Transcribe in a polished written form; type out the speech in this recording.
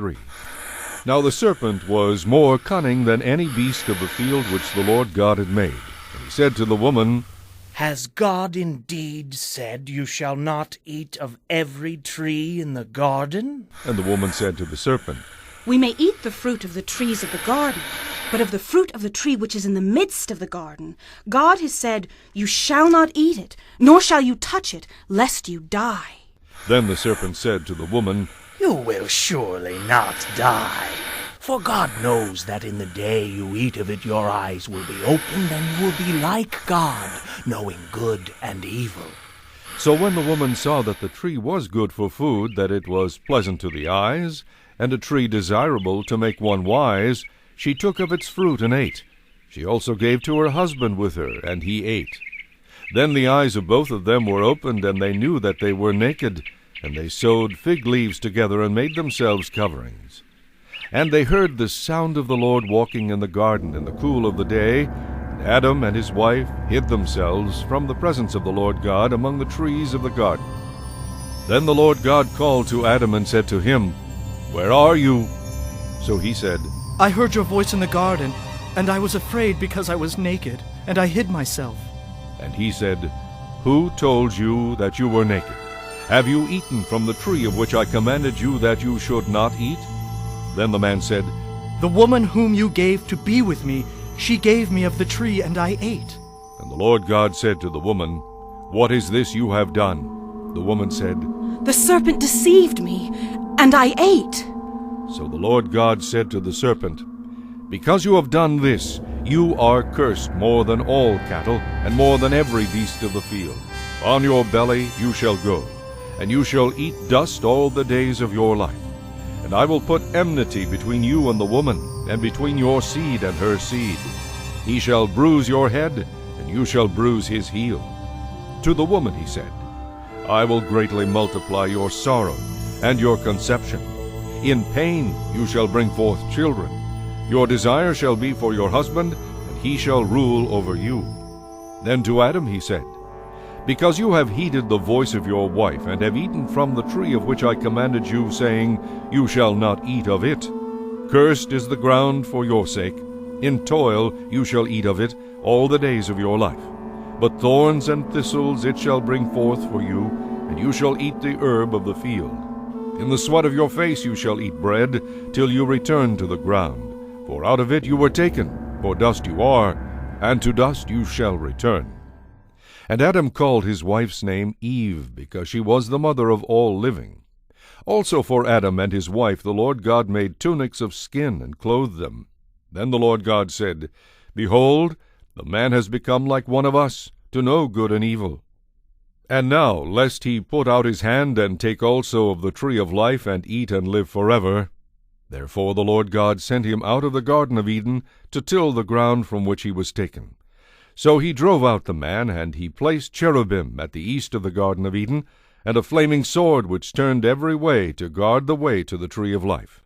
3. Now the serpent was more cunning than any beast of the field which the Lord God had made. And he said to the woman, Has God indeed said, You shall not eat of every tree in the garden? And the woman said to the serpent, We may eat the fruit of the trees of the garden, but of the fruit of the tree which is in the midst of the garden, God has said, You shall not eat it, nor shall you touch it, lest you die. Then the serpent said to the woman, You will surely not die. For God knows that in the day you eat of it, your eyes will be opened, and you will be like God, knowing good and evil. So when the woman saw that the tree was good for food, that it was pleasant to the eyes, and a tree desirable to make one wise, she took of its fruit and ate. She also gave to her husband with her, and he ate. Then the eyes of both of them were opened, and they knew that they were naked. And they sewed fig leaves together and made themselves coverings. And they heard the sound of the Lord walking in the garden in the cool of the day. And Adam and his wife hid themselves from the presence of the Lord God among the trees of the garden. Then the Lord God called to Adam and said to him, Where are you? So he said, I heard your voice in the garden, and I was afraid because I was naked, and I hid myself. And he said, Who told you that you were naked? Have you eaten from the tree of which I commanded you that you should not eat? Then the man said, The woman whom you gave to be with me, she gave me of the tree, and I ate. And the Lord God said to the woman, What is this you have done? The woman said, The serpent deceived me, and I ate. So the Lord God said to the serpent, Because you have done this, you are cursed more than all cattle, and more than every beast of the field. On your belly you shall go, and you shall eat dust all the days of your life. And I will put enmity between you and the woman, and between your seed and her seed. He shall bruise your head, and you shall bruise his heel. To the woman he said, I will greatly multiply your sorrow and your conception. In pain you shall bring forth children. Your desire shall be for your husband, and he shall rule over you. Then to Adam he said, Because you have heeded the voice of your wife, and have eaten from the tree of which I commanded you, saying, You shall not eat of it. Cursed is the ground for your sake. In toil you shall eat of it all the days of your life. But thorns and thistles it shall bring forth for you, and you shall eat the herb of the field. In the sweat of your face you shall eat bread, till you return to the ground. For out of it you were taken, for dust you are, and to dust you shall return. And Adam called his wife's name Eve, because she was the mother of all living. Also for Adam and his wife the Lord God made tunics of skin, and clothed them. Then the Lord God said, Behold, the man has become like one of us, to know good and evil. And now, lest he put out his hand, and take also of the tree of life, and eat and live forever. Therefore the Lord God sent him out of the Garden of Eden, to till the ground from which he was taken. So he drove out the man, and he placed cherubim at the east of the Garden of Eden, and a flaming sword which turned every way to guard the way to the tree of life.